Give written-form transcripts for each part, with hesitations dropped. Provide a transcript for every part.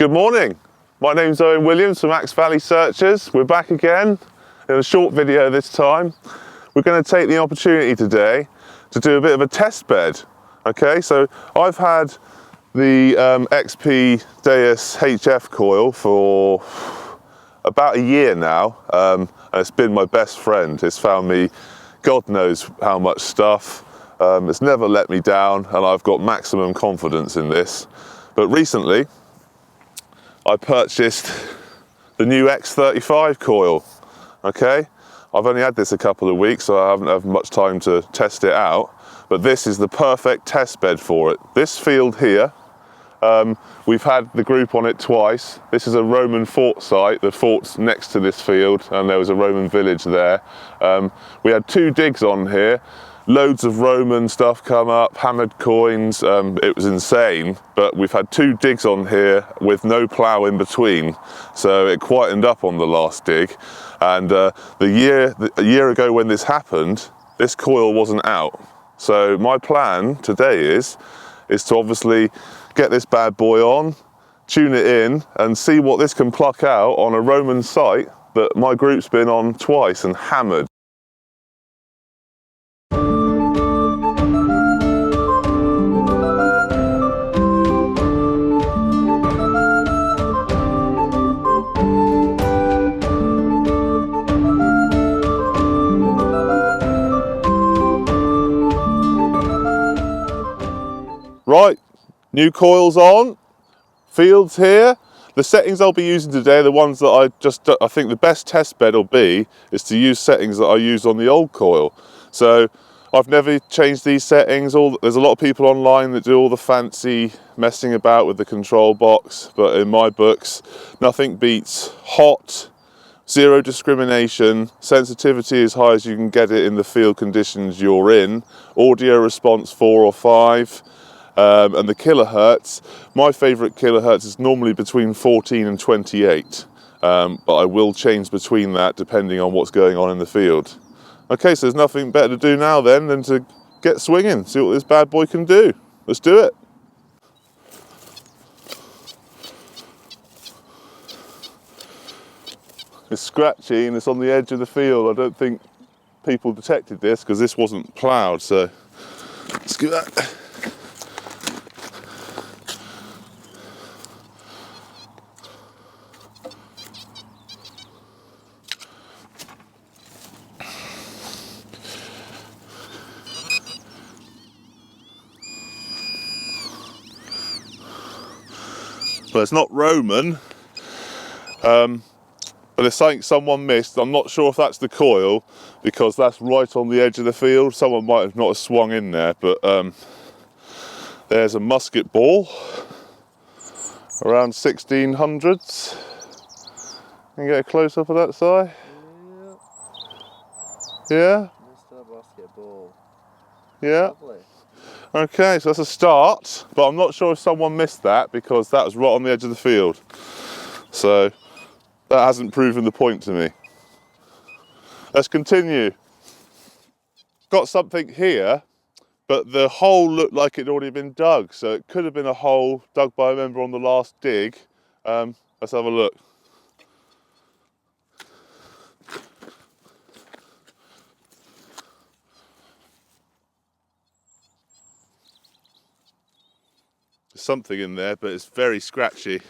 Good morning, my name's Owen Williams from Axe Valley Searchers. We're back again in a short video this time. We're going to take the opportunity today to do a bit of a test bed. Okay, so I've had the XP Deus HF coil for about a year now, and it's been my best friend. It's found me God knows how much stuff. It's never let me down, and I've got maximum confidence in this. But recently I purchased the new X35 coil. Okay, I've only had this a couple of weeks, so I haven't had much time to test it out, but this is the perfect test bed for it. This field here, we've had the group on it twice. This is a Roman fort site. The fort's next to this field, and there was a Roman village there. We had 2 digs on here. Loads of Roman stuff come up, hammered coins, it was insane, but we've had 2 digs on here with no plough in between, so it quietened up on the last dig. And a year ago when this happened, this coil wasn't out. So my plan today is to obviously get this bad boy on, tune it in, and see what this can pluck out on a Roman site that my group's been on twice and hammered. Right, new coils on, fields here. The settings I'll be using today are the ones that I think the best test bed will be is to use settings that I used on the old coil. So I've never changed these settings. There's a lot of people online that do all the fancy messing about with the control box, but in my books, nothing beats hot, zero discrimination, sensitivity as high as you can get it in the field conditions you're in, audio response 4 or 5, and the kilohertz. My favourite kilohertz is normally between 14 and 28, but I will change between that depending on what's going on in the field. Okay, so there's nothing better to do now then than to get swinging, see what this bad boy can do. Let's do it. It's scratchy and it's on the edge of the field. I don't think people detected this because this wasn't ploughed, so let's do that. Well, it's not Roman, but it's something someone missed. I'm not sure if that's the coil because that's right on the edge of the field. Someone might have not swung in there, but there's a musket ball around 1600s. Can you get a close up of that side? Yeah? Mr. Musket ball. Yeah. Lovely. Okay, so that's a start, but I'm not sure if someone missed that because that was right on the edge of the field. So that hasn't proven the point to me. Let's continue. Got something here, but the hole looked like it had already been dug, so it could have been a hole dug by a member on the last dig. Let's have a look. There's something in there, but it's very scratchy.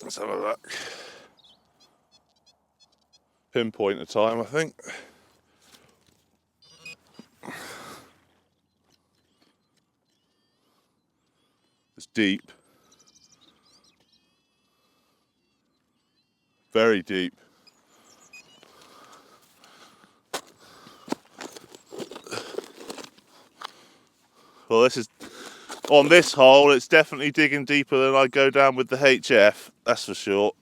Let's have a look. Pinpoint a time, I think. It's deep. Very deep. Well, this is on this hole. It's definitely digging deeper than I go down with the HF. That's for sure.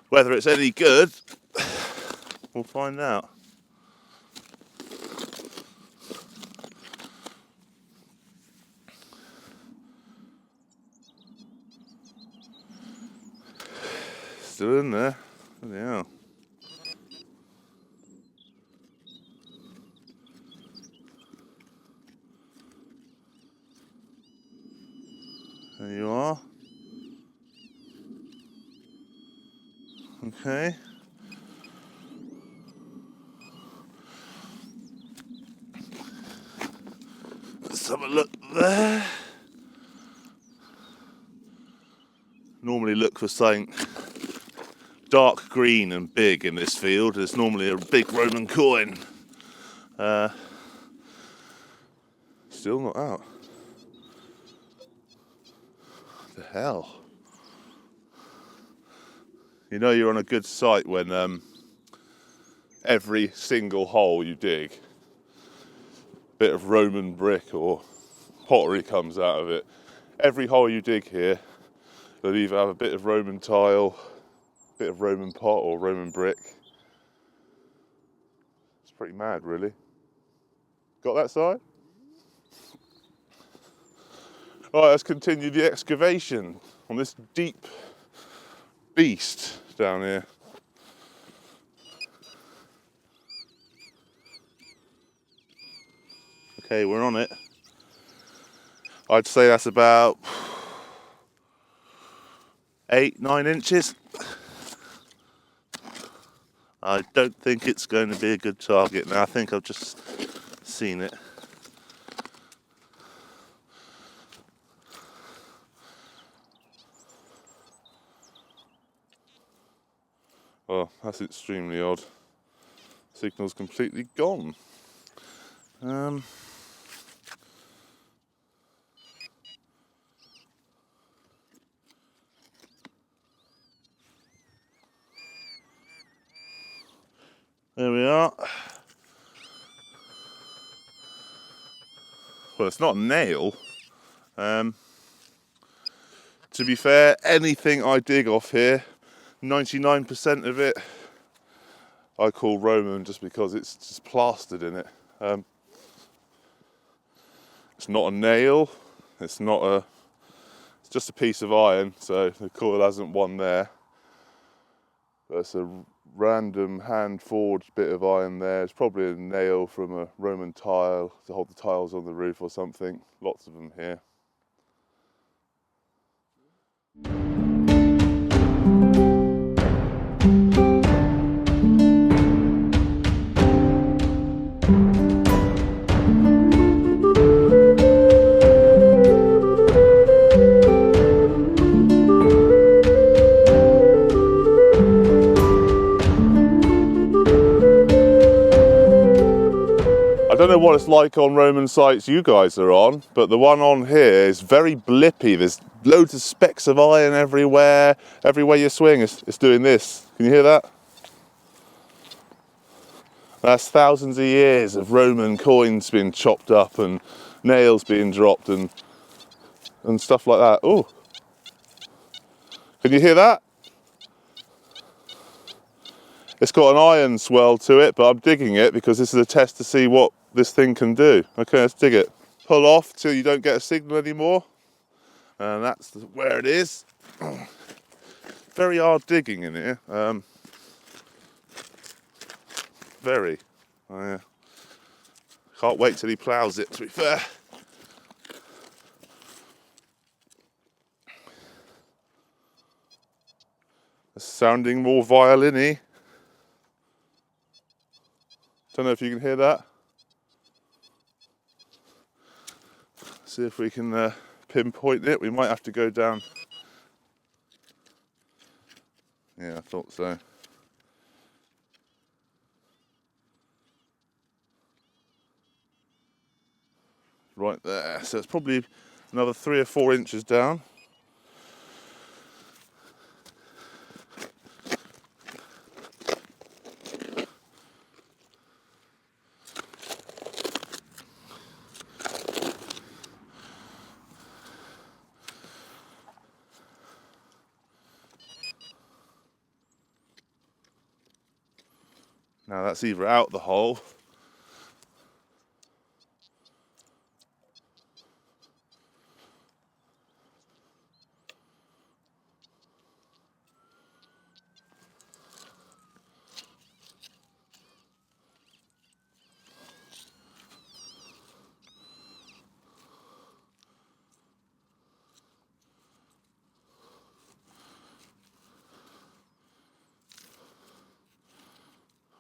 Whether it's any good, we'll find out. Still in there. Yeah. There you are. Okay. Let's have a look there. Normally look for something dark green and big in this field. There's normally a big Roman coin. Still not out. What the hell? You know you're on a good site when every single hole you dig, bit of Roman brick or pottery comes out of it. Every hole you dig here, you'll either have a bit of Roman tile, bit of Roman pot or Roman brick. It's pretty mad, really. Got that side? Right, let's continue the excavation on this deep beast down here. Okay, we're on it. I'd say that's about 8-9 inches. I don't think it's going to be a good target now. I think I've just seen it. Oh, that's extremely odd. Signal's completely gone. There we are. Well, it's not a nail. To be fair, anything I dig off here, 99% of it I call Roman just because it's just plastered in it. It's not a nail, it's just a piece of iron, so the coil hasn't one there. But it's a random hand-forged bit of iron there. It's probably a nail from a Roman tile to hold the tiles on the roof or something. Lots of them here. I don't know what it's like on Roman sites you guys are on, but the one on here is very blippy. There's loads of specks of iron everywhere. Everywhere you swing, it's doing this. Can you hear that? That's thousands of years of Roman coins being chopped up and nails being dropped and stuff like that. Oh, can you hear that? It's got an iron swell to it, but I'm digging it because this is a test to see what this thing can do. Okay, let's dig it. Pull off till you don't get a signal anymore. And that's where it is. Very hard digging in here. Very. Oh, yeah. Can't wait till he ploughs it, to be fair. It's sounding more violin-y. Don't know if you can hear that. See if we can pinpoint it. We might have to go down. Yeah, I thought so. Right there. So it's probably another 3 or 4 inches down. Now that's either out the hole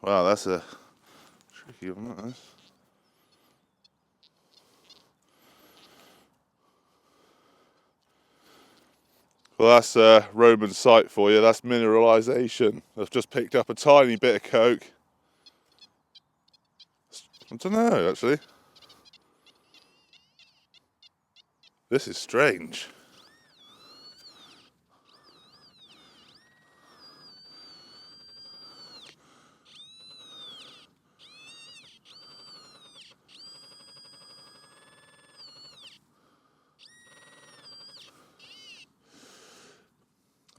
Wow, that's a tricky one, that is. Well, that's a Roman sight for you. That's mineralisation. I've just picked up a tiny bit of coke. I don't know, actually. This is strange.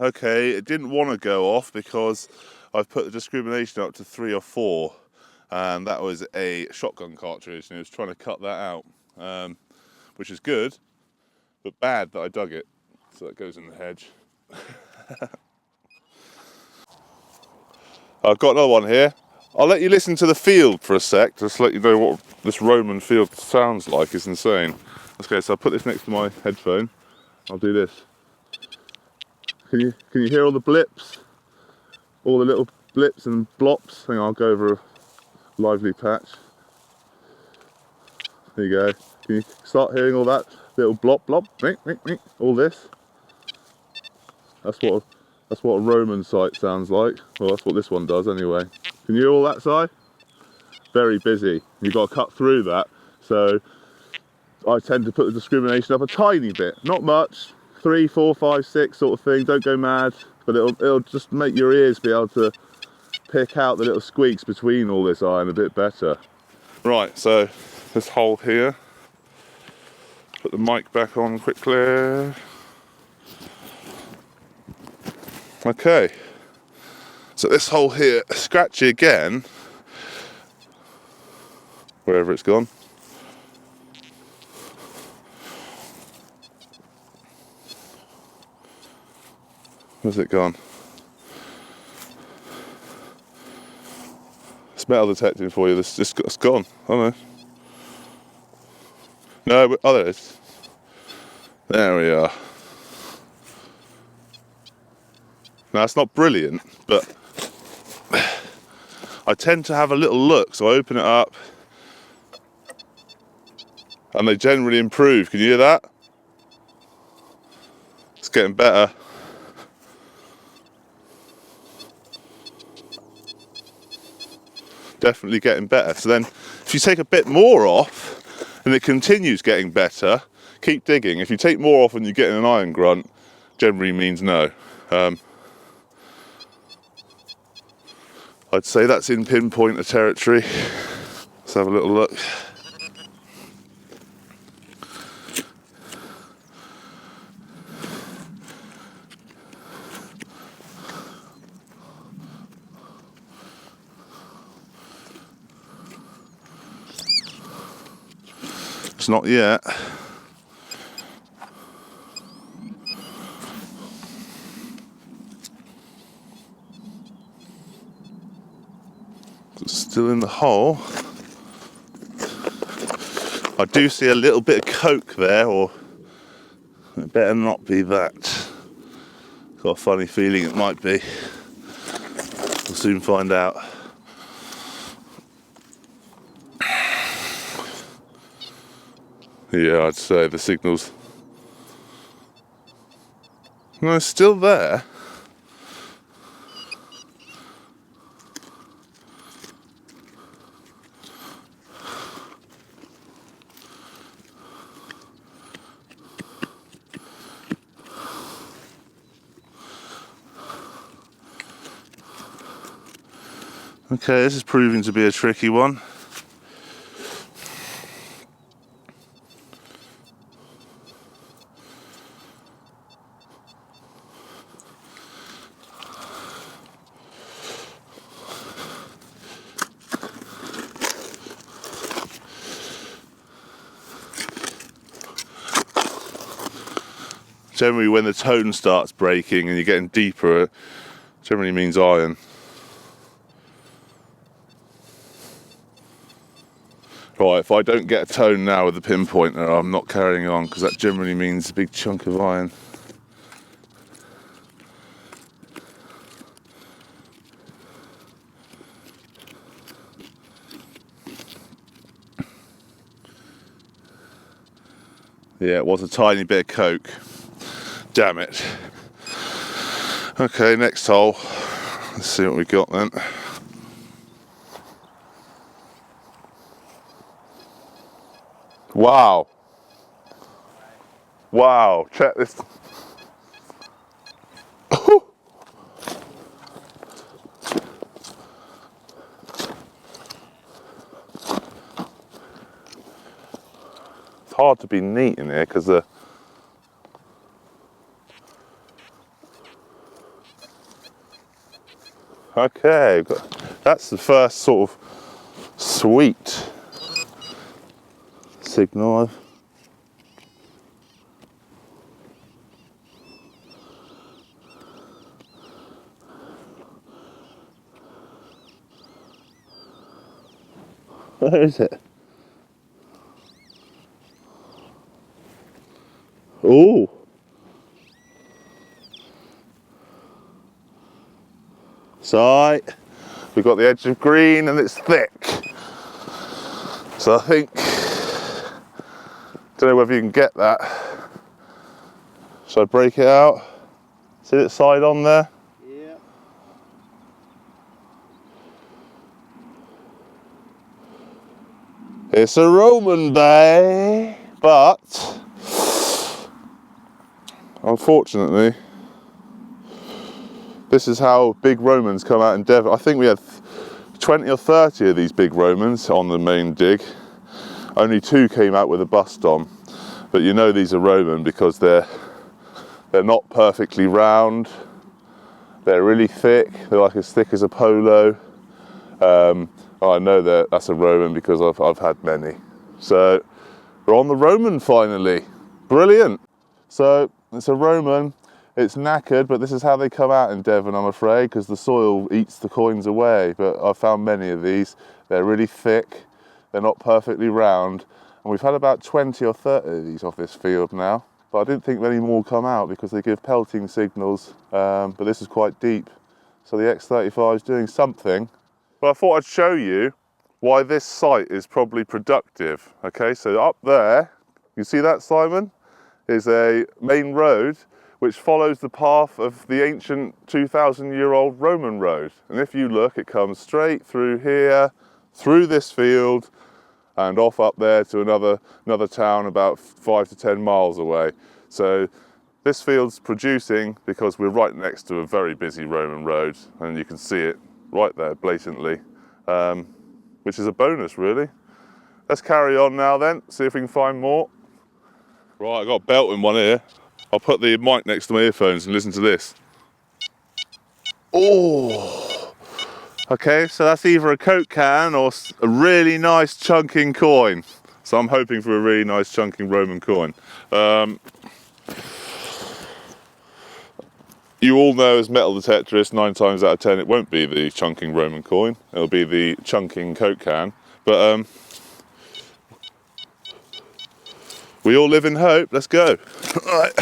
Okay, it didn't want to go off because I've put the discrimination up to 3 or 4, and that was a shotgun cartridge, and it was trying to cut that out, which is good, but bad that I dug it, so that goes in the hedge. I've got another one here. I'll let you listen to the field for a sec, just to let you know what this Roman field sounds like. It's insane. Okay, so I'll put this next to my headphone. I'll do this. Can you hear all the blips? All the little blips and blops? Hang on, I'll go over a lively patch. There you go. Can you start hearing all that little blop blop? All this? That's what a Roman site sounds like. Well, that's what this one does anyway. Can you hear all that side? Very busy. You've got to cut through that. So I tend to put the discrimination up a tiny bit, not much. 3, 4, 5, 6 sort of thing. Don't go mad, but it'll just make your ears be able to pick out the little squeaks between all this iron a bit better. Right, so this hole here. Put the mic back on quickly. Okay. So this hole here, scratchy again. Wherever it's gone. Where's it gone? It's metal detecting for you. It's gone. Oh no. No, oh there it is. There we are. Now it's not brilliant, but I tend to have a little look, so I open it up and they generally improve. Can you hear that? It's getting better. Definitely getting better. So then if you take a bit more off and it continues getting better, keep digging. If you take more off and you get an iron grunt, generally means no. I'd say that's in pinpointer territory. Let's have a little look. It's not yet. It's still in the hole. I do see a little bit of coke there, or it better not be that. Got a funny feeling it might be. We'll soon find out. Yeah, I'd say the signal's... No, it's still there. Okay, this is proving to be a tricky one. Generally when the tone starts breaking and you're getting deeper, it generally means iron. Right, if I don't get a tone now with the pinpointer, I'm not carrying on, because that generally means a big chunk of iron. Yeah, it was a tiny bit of coke. Damn it. Okay, next hole. Let's see what we got then. Wow. Wow, check this. It's hard to be neat in here because the okay, that's the first sort of sweet signal. Where is it? Oh. Sight. We've got the edge of green and it's thick. So I think, don't know whether you can get that. Should I break it out? See that side on there? Yeah. It's a Roman bay, but unfortunately, this is how big Romans come out in Devon. I think we had 20 or 30 of these big Romans on the main dig. Only 2 came out with a bust on. But you know these are Roman because they're not perfectly round. They're really thick. They're like as thick as a polo. I know that's a Roman because I've had many. So we're on the Roman finally. Brilliant. So it's a Roman. It's knackered, but this is how they come out in Devon, I'm afraid, because the soil eats the coins away. But I've found many of these. They're really thick. They're not perfectly round. And we've had about 20 or 30 of these off this field now. But I didn't think many more come out because they give pelting signals. But this is quite deep. So the X35 is doing something. But I thought I'd show you why this site is probably productive. Okay, so up there, you see that, Simon? Is a main road which follows the path of the ancient 2,000-year-old Roman road. And if you look, it comes straight through here, through this field, and off up there to another town about 5 to 10 miles away. So this field's producing because we're right next to a very busy Roman road, and you can see it right there blatantly, which is a bonus really. Let's carry on now then, see if we can find more. Right, I've got a belt in one ear. I'll put the mic next to my earphones and listen to this. Oh! Okay, so that's either a Coke can or a really nice chunking coin. So I'm hoping for a really nice chunking Roman coin. You all know as metal detectorists, 9 times out of 10 it won't be the chunking Roman coin. It'll be the chunking Coke can. But we all live in hope. Let's go. Right.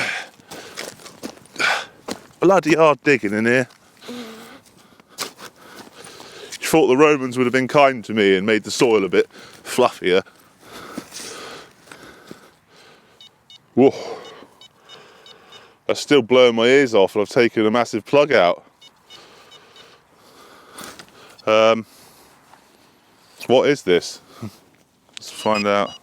Bloody hard digging in here. You thought the Romans would have been kind to me and made the soil a bit fluffier. Whoa. That's still blowing my ears off and I've taken a massive plug out. What is this? Let's find out.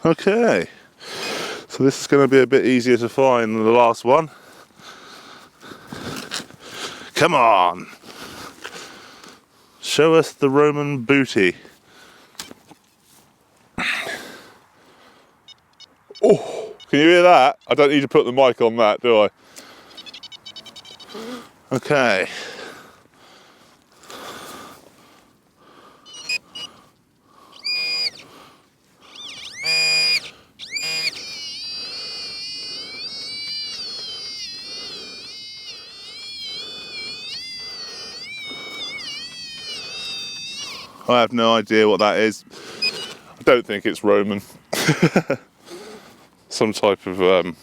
Okay, so this is going to be a bit easier to find than the last one. Come on, show us the Roman booty. Oh, can you hear that? I don't need to put the mic on that, do I? Okay. I have no idea what that is. I don't think it's Roman. Some type of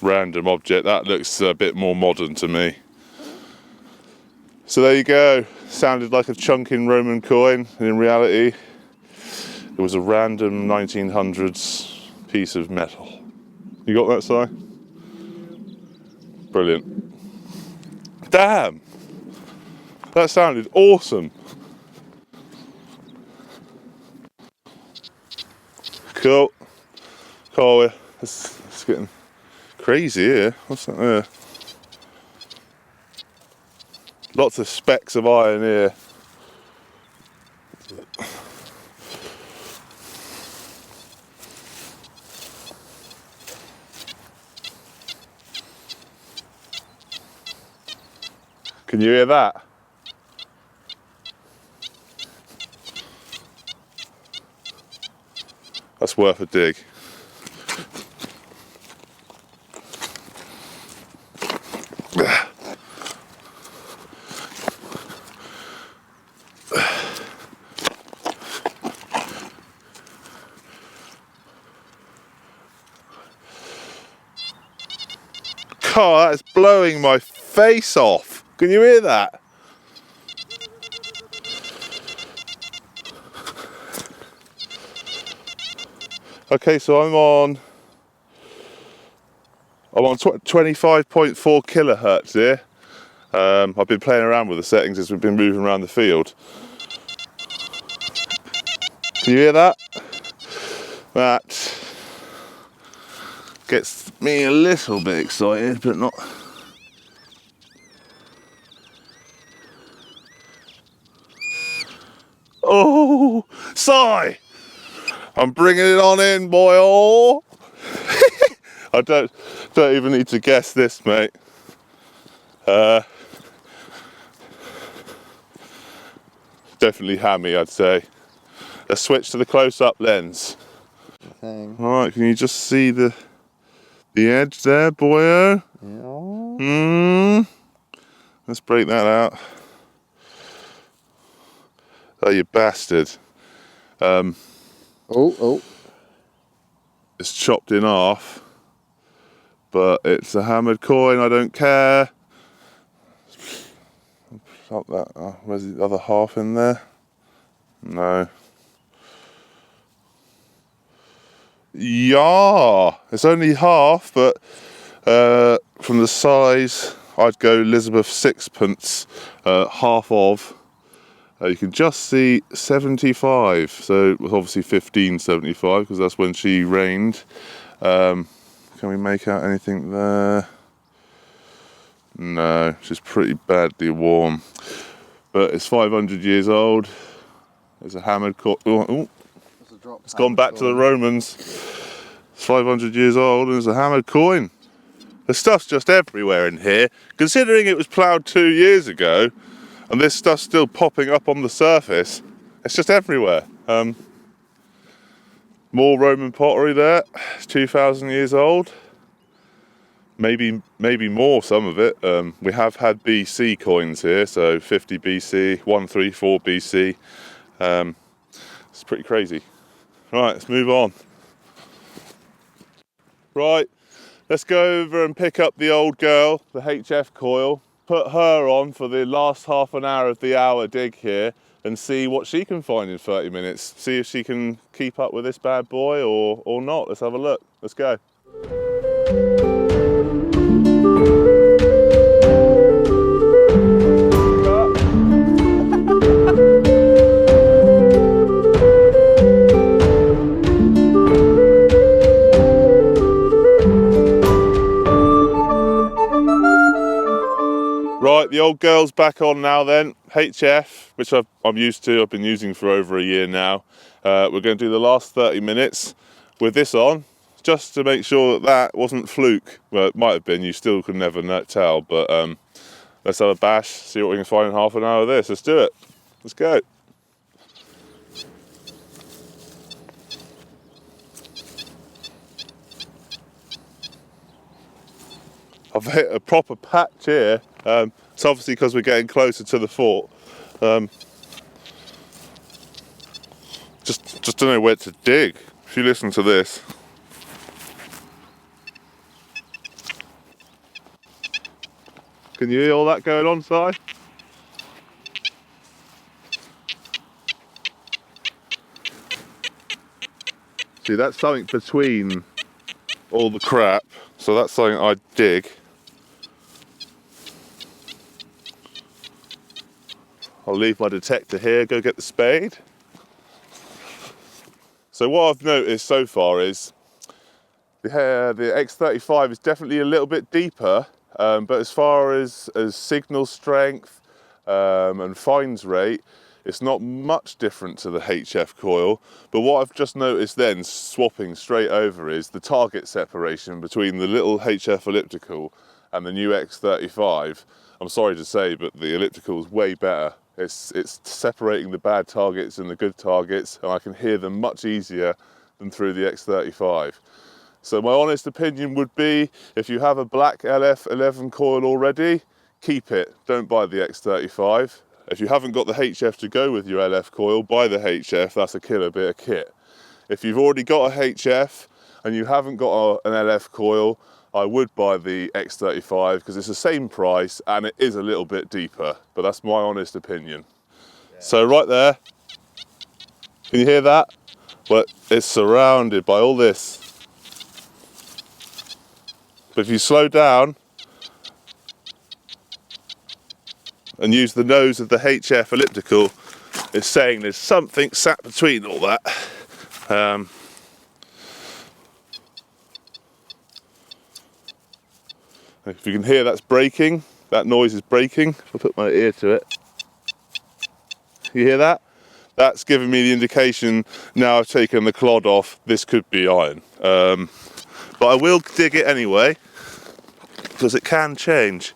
random object. That looks a bit more modern to me. So there you go. Sounded like a chunking Roman coin, and in reality it was a random 1900s piece of metal. You got that, Si? Brilliant. Damn! That sounded awesome. Cool. Oh, it's getting crazy here. What's that there? Lots of specks of iron here. Can you hear that? That's worth a dig. God, that's blowing my face off. Can you hear that? Okay, so I'm on 25.4 kilohertz here. I've been playing around with the settings as we've been moving around the field. Can you hear that? That gets me a little bit excited, but not. Oh, sigh! I'm bringing it on in, boy. Oh. I don't even need to guess this, mate. Definitely hammy, I'd say. Let's switch to the close-up lens. Thing. All right, can you just see the edge there, boyo? Yeah. Let's break that out. Oh, you bastard. Oh. It's chopped in half, but it's a hammered coin, I don't care. Stop that. Oh, where's the other half in there? No. Yeah, it's only half, but from the size, I'd go Elizabeth sixpence, half of. You can just see 75, so it was obviously 1575 because that's when she reigned. Can we make out anything there? No, she's pretty badly warm. But it's 500 years old. There's a hammered coin. Oh, it's gone back to the Romans. It's 500 years old and there's a hammered coin. The stuff's just everywhere in here. Considering it was ploughed 2 years ago, and this stuff's still popping up on the surface, it's just everywhere. More Roman pottery there. It's 2,000 years old. Maybe more, some of it. We have had BC coins here, so 50 BC, 134 BC. It's pretty crazy. Right, let's move on. Right, let's go over and pick up the old girl, the HF coil, put her on for the last half an hour of the hour dig here and see what she can find in 30 minutes. See if she can keep up with this bad boy or not. Let's have a look. Let's go. Right, the old girl's back on now then. HF, which I'm used to, I've been using for over a year now. We're going to do the last 30 minutes with this on, just to make sure that wasn't fluke. Well, it might have been, you still could never tell, but let's have a bash, see what we can find in half an hour of this. Let's do it. Let's go. I've hit a proper patch here. It's obviously because we're getting closer to the fort. Just don't know where to dig. If you listen to this. Can you hear all that going on, Si? See, that's something between all the crap, so that's something I dig. I'll leave my detector here, go get the spade. So what I've noticed so far is the X35 is definitely a little bit deeper, but as far as signal strength and fines rate, it's not much different to the HF coil. But what I've just noticed then, swapping straight over, is the target separation between the little HF elliptical and the new X35. I'm sorry to say, but the elliptical is way better. It's separating the bad targets and the good targets, and I can hear them much easier than through the X35. So my honest opinion would be, if you have a black LF11 coil already, keep it, don't buy the X35. If you haven't got the HF to go with your LF coil, buy the HF, that's a killer bit of kit. If you've already got a HF and you haven't got an LF coil, I would buy the X35 because it's the same price and it is a little bit deeper, but that's my honest opinion. Yeah. So right there, can you hear that? Well, it's surrounded by all this. But if you slow down and use the nose of the HF elliptical, it's saying there's something sat between all that. If you can hear, that's braking. That noise is braking. I'll put my ear to it. You hear that? That's giving me the indication, now I've taken the clod off, this could be iron. But I will dig it anyway, because it can change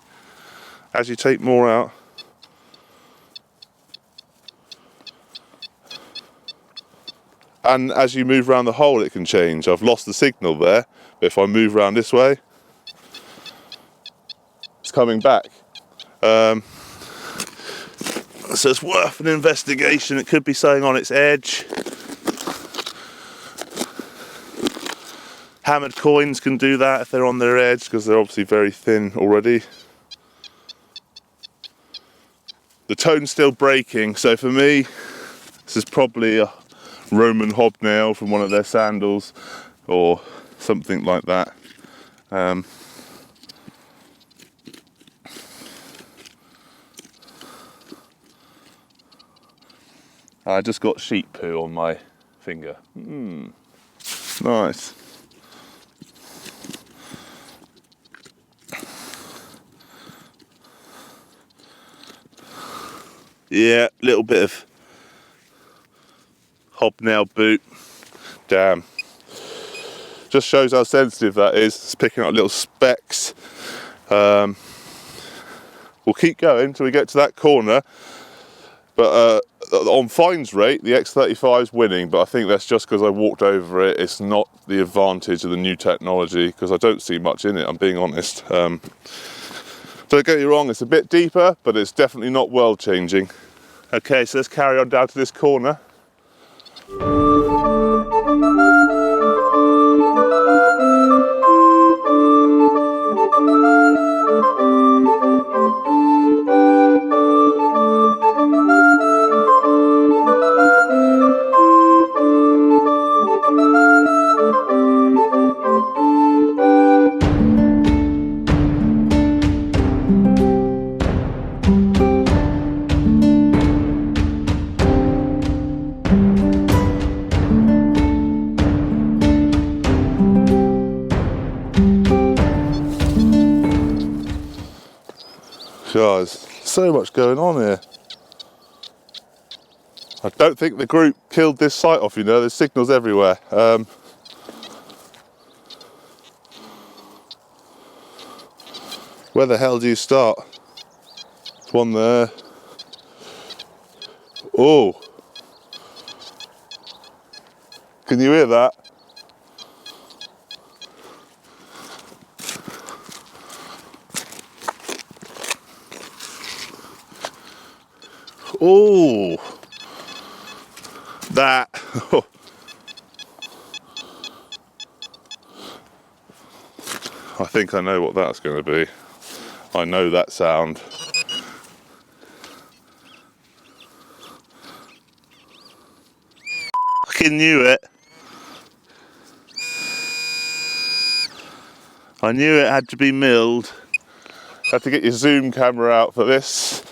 as you take more out. And as you move around the hole, it can change. I've lost the signal there, but if I move around this way, it's coming back. So it's worth an investigation. It could be something on its edge. Hammered coins can do that if they're on their edge, because they're obviously very thin already. The tone's still breaking, so for me, this is probably a Roman hobnail from one of their sandals or something like that. I just got sheep poo on my finger. Nice. Yeah, little bit of hobnail boot. Damn. Just shows how sensitive that is. It's picking up little specks. We'll keep going until we get to that corner. But on fines rate, the X35 is winning, but I think that's just because I walked over it. It's not the advantage of the new technology, because I don't see much in it, I'm being honest. Don't get me wrong, it's a bit deeper, but it's definitely not world changing. Okay, so let's carry on down to this corner. Guys, so much going on here. I don't think the group killed this site off, you know, there's signals everywhere. Where the hell do you start? There's one there. Oh, can you hear that? Oh, that. I think I know what that's going to be. I know that sound. I knew it. I knew it had to be milled. Had to get your zoom camera out for this.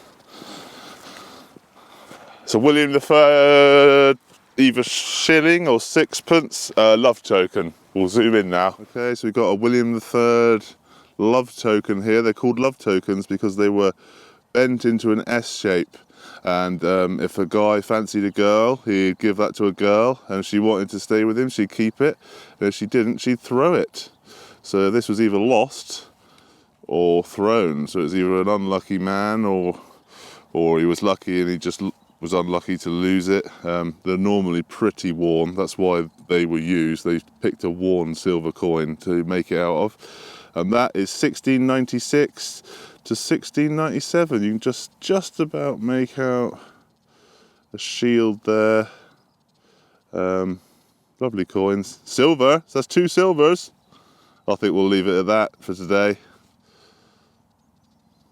So William III, either shilling or sixpence, love token. We'll zoom in now. Okay, so we've got a William III love token here. They're called love tokens because they were bent into an S shape. And if a guy fancied a girl, he'd give that to a girl, and if she wanted to stay with him, she'd keep it. And if she didn't, she'd throw it. So this was either lost or thrown. So it was either an unlucky man or he was lucky and he just was unlucky to lose it. They're normally pretty worn. That's why they were used. They picked a worn silver coin to make it out of. And that is 1696 to 1697. You can just about make out a shield there. Lovely coins. Silver, so that's 2 silvers. I think we'll leave it at that for today.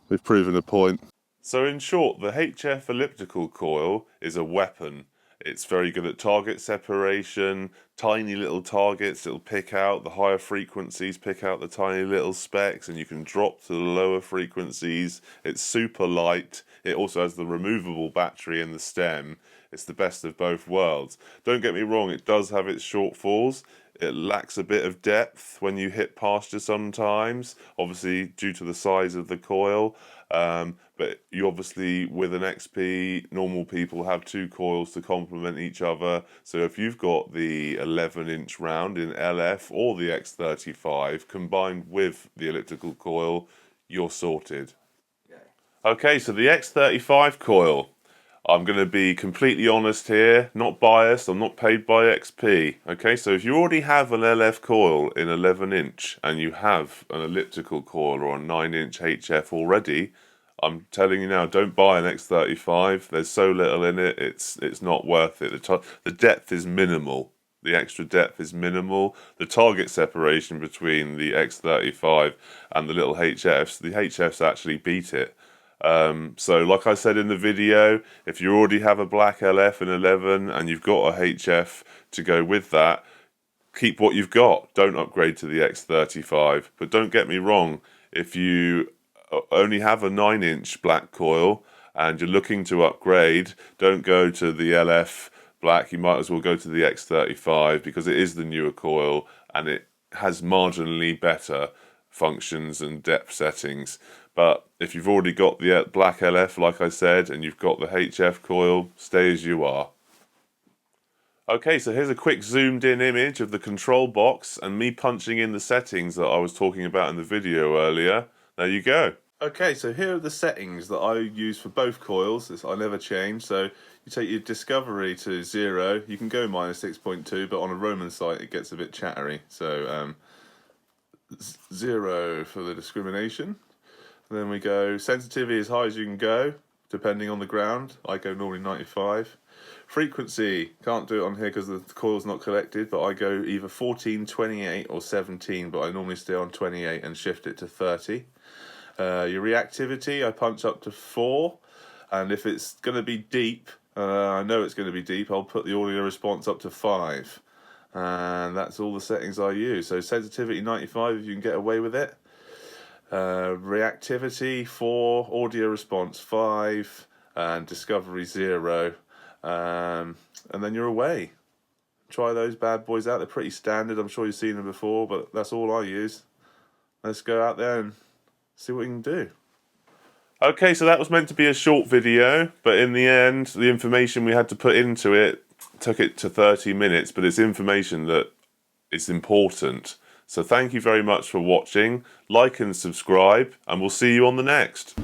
We've proven a point. So in short, the HF elliptical coil is a weapon. It's very good at target separation, tiny little targets it'll pick out, the higher frequencies pick out the tiny little specks, and you can drop to the lower frequencies. It's super light. It also has the removable battery in the stem. It's the best of both worlds. Don't get me wrong, it does have its shortfalls. It lacks a bit of depth when you hit pasture sometimes, obviously due to the size of the coil. But you obviously, with an XP, normal people have 2 coils to complement each other. So if you've got the 11-inch round in LF or the X35 combined with the elliptical coil, you're sorted. Okay, so the X35 coil. I'm going to be completely honest here, not biased, I'm not paid by XP. Okay, so if you already have an LF coil in 11-inch and you have an elliptical coil or a 9-inch HF already, I'm telling you now, don't buy an X35. There's so little in it, it's not worth it. The depth is minimal. The extra depth is minimal. The target separation between the X35 and the little HFs, the HFs actually beat it. So like I said in the video, if you already have a black LF in 11 and you've got a HF to go with that, keep what you've got. Don't upgrade to the X35. But don't get me wrong, if you only have a 9-inch black coil and you're looking to upgrade, don't go to the LF black. You might as well go to the X35 because it is the newer coil and it has marginally better functions and depth settings. But if you've already got the black LF, like I said, and you've got the HF coil, stay as you are. Okay, so here's a quick zoomed in image of the control box and me punching in the settings that I was talking about in the video earlier. There you go. Okay, so here are the settings that I use for both coils. I never change. So you take your discovery to 0. You can go -6.2, but on a Roman site it gets a bit chattery. So 0 for the discrimination. And then we go sensitivity as high as you can go, depending on the ground. I go normally 95. Frequency, can't do it on here because the coil's not collected, but I go either 14, 28 or 17, but I normally stay on 28 and shift it to 30. Your reactivity, I punch up to 4, and if it's going to be deep, I know it's going to be deep, I'll put the audio response up to 5. And that's all the settings I use. So sensitivity 95 if you can get away with it. Reactivity 4, audio response 5, and discovery 0. And then you're away. Try those bad boys out. They're pretty standard. I'm sure you've seen them before, but that's all I use. Let's go out there and see what we can do. Okay, so that was meant to be a short video, but in the end, the information we had to put into it took it to 30 minutes, but it's information that is important. So thank you very much for watching. Like and subscribe, and we'll see you on the next.